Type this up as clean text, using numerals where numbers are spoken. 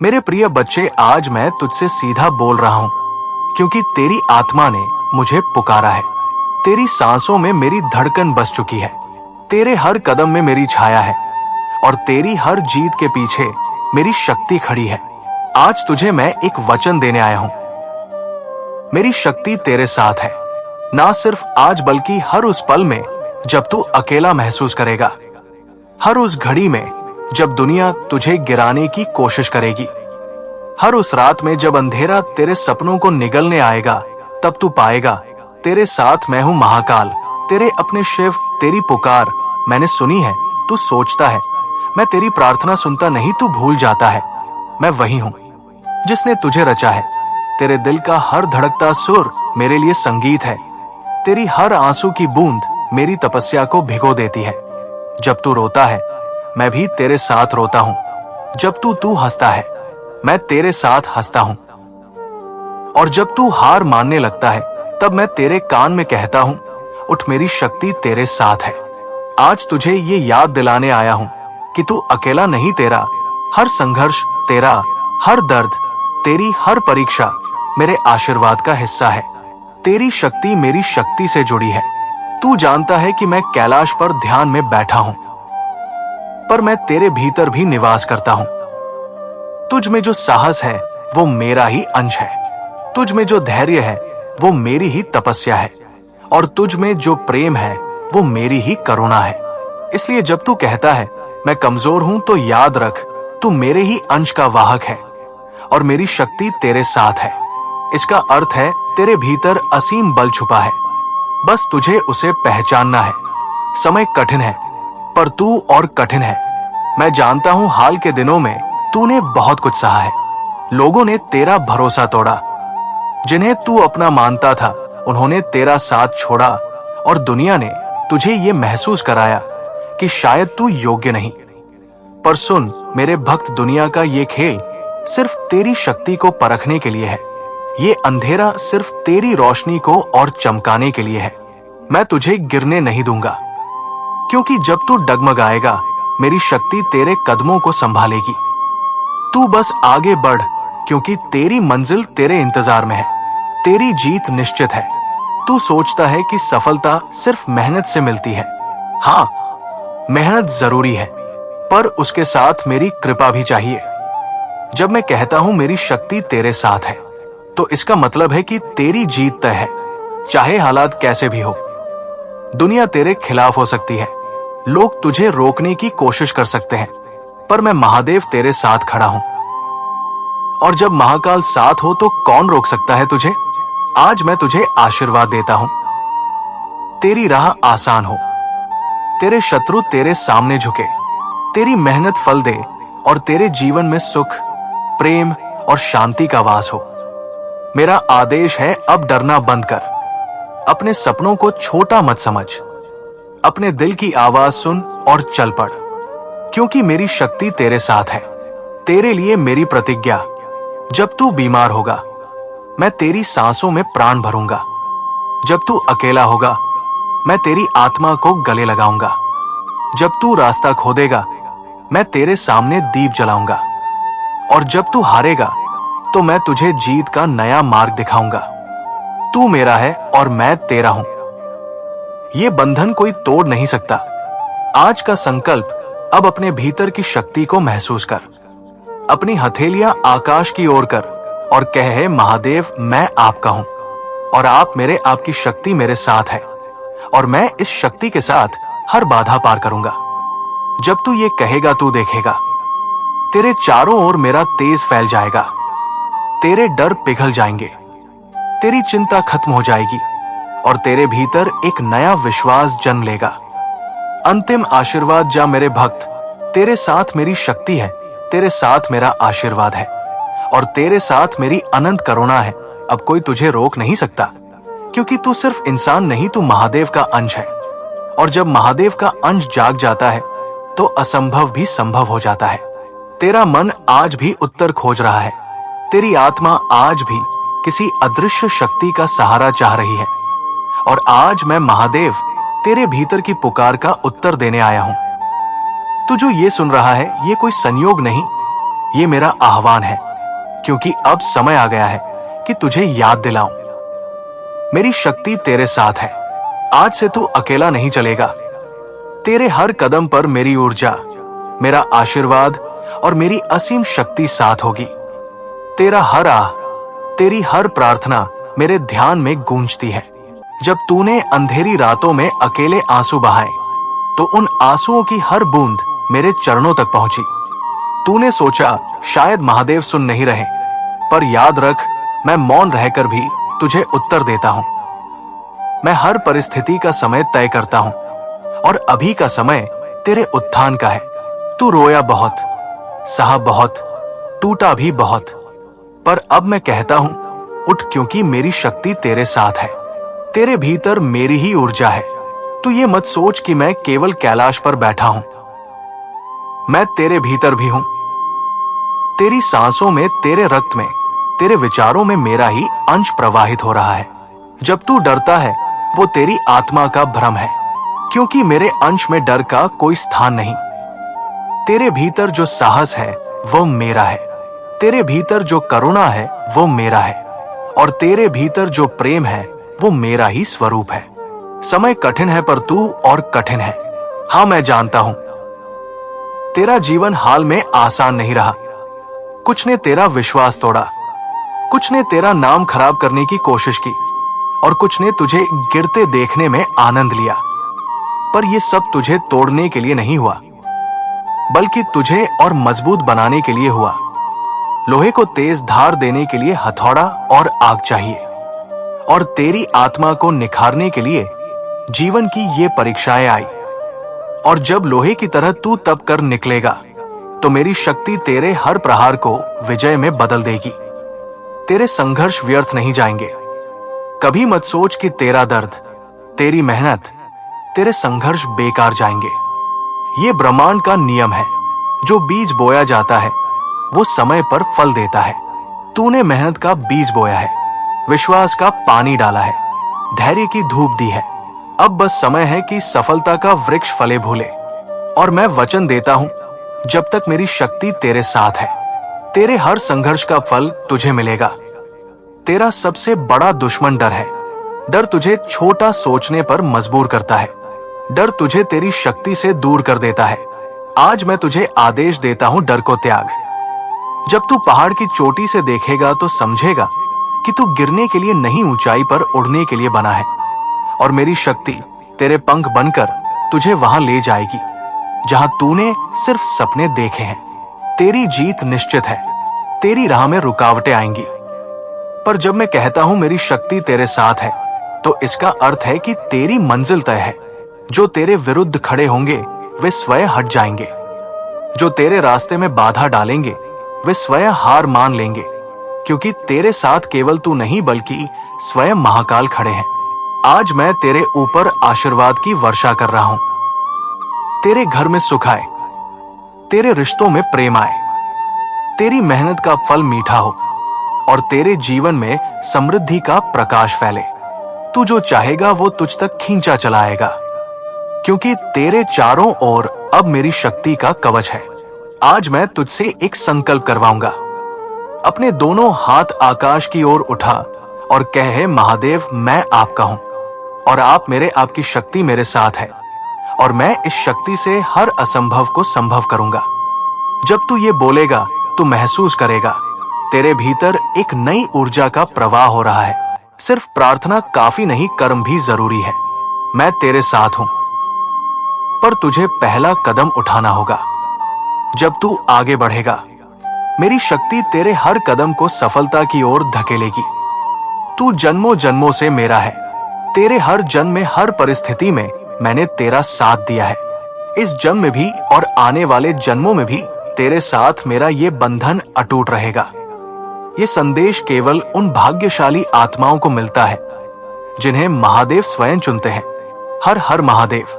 मेरे प्रिय बच्चे, आज मैं तुझसे सीधा बोल रहा हूं क्योंकि तेरी आत्मा ने मुझे पुकारा है। तेरी सांसों में मेरी धड़कन बस चुकी है। तेरे हर कदम में मेरी छाया है और तेरी हर जीत के पीछे मेरी शक्ति खड़ी है। आज तुझे मैं एक वचन देने आया हूं। मेरी शक्ति तेरे साथ है, ना सिर्फ आज बल्कि हर उस पल में जब तू अकेला महसूस करेगा, हर उस घड़ी में जब दुनिया तुझे गिराने की कोशिश करेगी, हर उस रात में जब अंधेरा तेरे सपनों को निगलने आएगा। तब तू पाएगा तेरे साथ मैं हूं महाकाल। तेरे अपने शिव, तेरी पुकार मैंने सुनी है। तू सोचता है मैं तेरी प्रार्थना सुनता नहीं, तू भूल जाता है मैं वही हूं जिसने तुझे रचा है। तेरे दिल का हर धड़कता सुर मेरे लिए संगीत है। तेरी हर आंसू की बूंद मेरी तपस्या को भिगो देती है। जब तू रोता है मैं भी तेरे साथ रोता हूं। जब तू हंसता है मैं तेरे साथ हंसता हूं। और जब तू हार मानने लगता है तब मैं तेरे कान में कहता हूं, उठ, मेरी शक्ति तेरे साथ है। आज तुझे ये याद दिलाने आया हूं कि तू अकेला नहीं। तेरा हर संघर्ष, तेरा हर दर्द, तेरी हर परीक्षा मेरे आशीर्वाद का हिस्सा है। तेरी शक्ति मेरी शक्ति से जुड़ी है। तू जानता है कि मैं कैलाश पर ध्यान में बैठा हूं, पर मैं तेरे भीतर भी निवास करता हूं। तुझ में जो साहस है वो मेरा ही अंश है। तुझ में जो धैर्य है वो मेरी ही तपस्या है। और तुझ में जो प्रेम है वो मेरी ही करुणा है। इसलिए जब तू कहता है मैं कमजोर हूं, तो याद रख तू मेरे ही अंश का वाहक है और मेरी शक्ति तेरे साथ है। इसका अर्थ है तेरे भीतर असीम बल छुपा है, बस तुझे उसे पहचानना है। समय कठिन है पर तू और कठिन है। मैं जानता हूं हाल के दिनों में तूने बहुत कुछ सहा है। लोगों ने तेरा भरोसा तोड़ा, जिन्हें तू अपना मानता था उन्होंने तेरा साथ छोड़ा, और दुनिया ने तुझे ये महसूस कराया कि शायद तू योग्य नहीं। पर सुन मेरे भक्त, दुनिया का ये खेल सिर्फ तेरी शक्ति को परखने के लिए है। ये अंधेरा सिर्फ तेरी रोशनी को और चमकाने के लिए है। मैं तुझे गिरने नहीं दूंगा, क्योंकि जब तू डगमगाएगा मेरी शक्ति तेरे कदमों को संभालेगी। तू बस आगे बढ़, क्योंकि तेरी मंजिल तेरे इंतजार में है। तेरी जीत निश्चित है। तू सोचता है कि सफलता सिर्फ मेहनत से मिलती है। हाँ, मेहनत जरूरी है, पर उसके साथ मेरी कृपा भी चाहिए। जब मैं कहता हूं मेरी शक्ति तेरे साथ है, तो इसका मतलब है कि तेरी जीत तय है, चाहे हालात कैसे भी हो। दुनिया तेरे खिलाफ हो सकती है, लोग तुझे रोकने की कोशिश कर सकते हैं, पर मैं महादेव तेरे साथ खड़ा हूं। और जब महाकाल साथ हो तो कौन रोक सकता है तुझे। आज मैं तुझे आशीर्वाद देता हूं, तेरी राह आसान हो, तेरे शत्रु तेरे सामने झुके, तेरी मेहनत फल दे और तेरे जीवन में सुख, प्रेम और शांति का वास हो। मेरा आदेश है, अब डरना बंद कर। अपने सपनों को छोटा मत समझ, अपने दिल की आवाज सुन और चल पड़, क्योंकि मेरी शक्ति तेरे साथ है। तेरे लिए मेरी प्रतिज्ञा, जब तू बीमार होगा मैं तेरी सांसों में प्राण भरूंगा। जब तू अकेला होगा मैं तेरी आत्मा को गले लगाऊंगा। जब तू रास्ता खोदेगा मैं तेरे सामने दीप जलाऊंगा। और जब तू हारेगा तो मैं तुझे जीत का नया मार्ग दिखाऊंगा। तू मेरा है और मैं तेरा हूं। ये बंधन कोई तोड़ नहीं सकता। आज का संकल्प, अब अपने भीतर की शक्ति को महसूस कर। अपनी हथेलियां आकाश की ओर कर और कह, है महादेव मैं आपका हूं और आप मेरे, आपकी शक्ति मेरे साथ है और मैं इस शक्ति के साथ हर बाधा पार करूंगा। जब तू ये कहेगा तू देखेगा तेरे चारों ओर मेरा तेज फैल जाएगा। तेरे डर पिघल जाएंगे, तेरी चिंता खत्म हो जाएगी और तेरे भीतर एक नया विश्वास जन्म लेगा। अंतिम आशीर्वाद, जा मेरे भक्त, तेरे साथ मेरी शक्ति है, तेरे साथ मेरा आशीर्वाद है और तेरे साथ मेरी अनंत करुणा है। अब कोई तुझे रोक नहीं सकता, क्योंकि तू सिर्फ इंसान नहीं, तू महादेव का अंश है। और जब महादेव का अंश जाग जाता है तो असंभव भी संभव हो जाता है। तेरा मन आज भी उत्तर खोज रहा है, तेरी आत्मा आज भी किसी अदृश्य शक्ति का सहारा चाह रही है। और आज मैं महादेव तेरे भीतर की पुकार का उत्तर देने आया हूं। तू जो ये सुन रहा है ये कोई संयोग नहीं, ये मेरा आह्वान है, क्योंकि अब समय आ गया है कि तुझे याद दिलाऊं। मेरी शक्ति तेरे साथ है। आज से तू अकेला नहीं चलेगा। तेरे हर कदम पर मेरी ऊर्जा, मेरा आशीर्वाद और मेरी असीम शक्ति साथ होगी। तेरा हर आह, तेरी हर प्रार्थना मेरे ध्यान में गूंजती है। जब तूने अंधेरी रातों में अकेले आंसू बहाए, तो उन आंसुओं की हर बूंद मेरे चरणों तक पहुंची। तूने सोचा शायद महादेव सुन नहीं रहे, पर याद रख, मैं मौन रहकर भी तुझे उत्तर देता हूं। मैं हर परिस्थिति का समय तय करता हूं, और अभी का समय तेरे उत्थान का है। तू रोया बहुत, सहा बहुत, टूटा भी बहुत, पर अब मैं कहता हूं, उठ, क्योंकि मेरी शक्ति तेरे साथ है। तेरे भीतर मेरी ही ऊर्जा है। तू ये मत सोच कि मैं केवल कैलाश पर बैठा हूं। मैं तेरे भीतर भी हूं। तेरी सांसों में, तेरे रक्त में, तेरे विचारों में मेरा ही अंश प्रवाहित हो रहा है। जब तू डरता है, वो तेरी आत्मा का भ्रम है, क्योंकि मेरे अंश में डर का कोई स्थान नहीं। तेरे भीतर जो साहस है वो मेरा है। तेरे भीतर जो करुणा है वो मेरा है, और तेरे भीतर जो प्रेम है वो मेरा ही स्वरूप है। समय कठिन है, पर तू और कठिन है। हाँ, मैं जानता हूं। तेरा जीवन हाल में आसान नहीं रहा। कुछ ने तेरा विश्वास तोड़ा, कुछ ने तेरा नाम खराब करने की कोशिश की, और कुछ ने तुझे गिरते देखने में आनंद लिया। पर यह सब तुझे तोड़ने के लिए नहीं हुआ, बल्कि तुझे और मजबूत बनाने के लिए हुआ। लोहे को तेज धार देने के लिए हथौड़ा और आग चाहिए, और तेरी आत्मा को निखारने के लिए जीवन की ये परीक्षाएं आई। और जब लोहे की तरह तू तप कर निकलेगा, तो मेरी शक्ति तेरे हर प्रहार को विजय में बदल देगी। तेरे संघर्ष व्यर्थ नहीं जाएंगे। कभी मत सोच कि तेरा दर्द, तेरी मेहनत, तेरे संघर्ष बेकार जाएंगे। ये ब्रह्मांड का नियम है। जो बीज बोया जाता है वो समय पर फल देता है। तूने मेहनत का बीज बोया है, विश्वास का पानी डाला है, धैर्य की धूप दी है। अब बस समय है कि सफलता का वृक्ष फले फूले। और मैं वचन देता हूं, जब तक मेरी शक्ति तेरे साथ है, तेरे हर संघर्ष का फल तुझे मिलेगा। तेरा सबसे बड़ा दुश्मन डर है। डर तुझे छोटा सोचने पर मजबूर करता है। डर तुझे तेरी शक्ति से दूर कर देता है। आज मैं तुझे आदेश देता हूं, डर को त्याग। जब तू पहाड़ की चोटी से देखेगा तो समझेगा कि तू गिरने के लिए नहीं, ऊंचाई पर उड़ने के लिए बना है। और मेरी शक्ति तेरे पंख बनकर तुझे वहां ले जाएगी जहां तूने सिर्फ सपने देखे हैं। तेरी जीत निश्चित है। तेरी राह में रुकावटें आएंगी, पर जब मैं कहता हूं मेरी शक्ति तेरे साथ है, तो इसका अर्थ है कि तेरी मंजिल तय है। जो तेरे विरुद्ध खड़े होंगे वे स्वयं हट जाएंगे। जो तेरे रास्ते में बाधा डालेंगे वे स्वयं हार मान लेंगे, क्योंकि तेरे साथ केवल तू नहीं बल्कि स्वयं महाकाल खड़े हैं। आज मैं तेरे ऊपर आशीर्वाद की वर्षा कर रहा हूं। तेरे घर में सुख आए, तेरे रिश्तों में प्रेम आए, तेरी मेहनत का फल मीठा हो, और तेरे जीवन में समृद्धि का प्रकाश फैले। तू जो चाहेगा वो तुझ तक खींचा चला आएगा, क्योंकि तेरे चारों ओर अब मेरी शक्ति का कवच है। आज मैं तुझसे एक संकल्प करवाऊंगा। अपने दोनों हाथ आकाश की ओर उठा और कहे, महादेव, मैं आपका हूं, और आप मेरे, आपकी शक्ति मेरे साथ है, और मैं इस शक्ति से हर असंभव को संभव करूंगा। जब तू ये बोलेगा तो महसूस करेगा तेरे भीतर एक नई ऊर्जा का प्रवाह हो रहा है। सिर्फ प्रार्थना काफी नहीं, कर्म भी जरूरी है। मैं तेरे साथ हूं, पर तुझे पहला कदम उठाना होगा। जब तू आगे बढ़ेगा, मेरी शक्ति तेरे हर कदम को सफलता की ओर धकेलेगी। तू जन्मों जन्मों से मेरा है। तेरे हर जन्म में, हर परिस्थिति में मैंने तेरा साथ दिया है। इस जन्म में भी और आने वाले जन्मों में भी तेरे साथ मेरा ये बंधन अटूट रहेगा। ये संदेश केवल उन भाग्यशाली आत्माओं को मिलता है जिन्हें महादेव स्वयं चुनते हैं। हर हर महादेव।